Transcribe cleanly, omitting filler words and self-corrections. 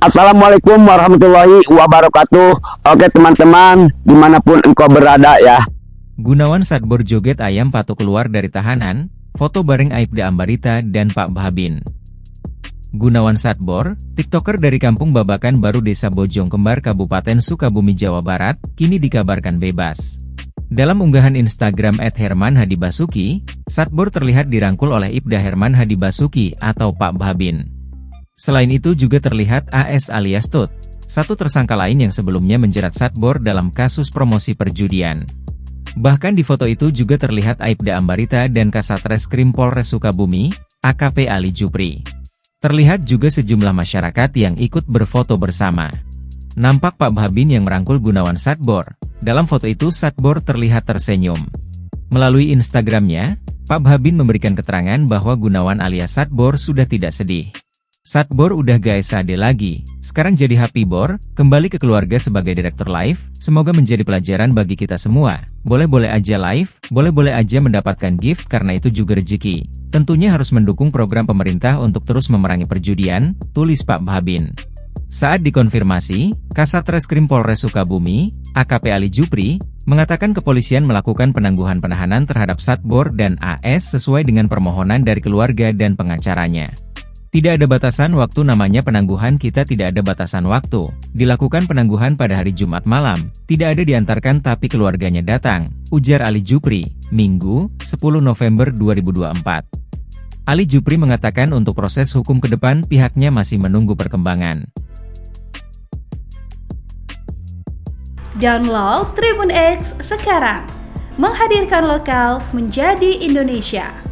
Assalamualaikum warahmatullahi wabarakatuh. Oke teman-teman, dimanapun engkau berada ya. Gunawan Satbor joget ayam patok keluar dari tahanan, foto bareng Aibda Ambarita dan Pak Bahabin. Gunawan Satbor, tiktoker dari Kampung Babakan Baru Desa Bojong Kembar Kabupaten Sukabumi Jawa Barat, kini dikabarkan bebas. Dalam unggahan Instagram @hermanhadibasuki, Satbor terlihat dirangkul oleh Ibda Herman Hadi Basuki atau Pak Bahabin. Selain itu juga terlihat AS alias Tut, satu tersangka lain yang sebelumnya menjerat Satbor dalam kasus promosi perjudian. Bahkan di foto itu juga terlihat Aibda Ambarita dan Kasatreskrim Polres Sukabumi, AKP Ali Jupri. Terlihat juga sejumlah masyarakat yang ikut berfoto bersama. Nampak Pak Bahabin yang merangkul Gunawan Satbor. Dalam foto itu Satbor terlihat tersenyum. Melalui Instagramnya, Pak Bahabin memberikan keterangan bahwa Gunawan alias Satbor sudah tidak sedih. Satbor udah gak SAD lagi, sekarang jadi happy bor, kembali ke keluarga sebagai direktur live, semoga menjadi pelajaran bagi kita semua. Boleh-boleh aja live, boleh-boleh aja mendapatkan gift karena itu juga rezeki. Tentunya harus mendukung program pemerintah untuk terus memerangi perjudian, tulis Pak Bahabin. Saat dikonfirmasi, Kasatreskrim Polres Sukabumi, AKP Ali Jupri, mengatakan kepolisian melakukan penangguhan penahanan terhadap Satbor dan AS sesuai dengan permohonan dari keluarga dan pengacaranya. Tidak ada batasan waktu namanya penangguhan, kita tidak ada batasan waktu. Dilakukan penangguhan pada hari Jumat malam, tidak ada diantarkan tapi keluarganya datang, ujar Ali Jupri, Minggu, 10 November 2024. Ali Jupri mengatakan untuk proses hukum ke depan pihaknya masih menunggu perkembangan. Download Tribun X sekarang, menghadirkan lokal menjadi Indonesia.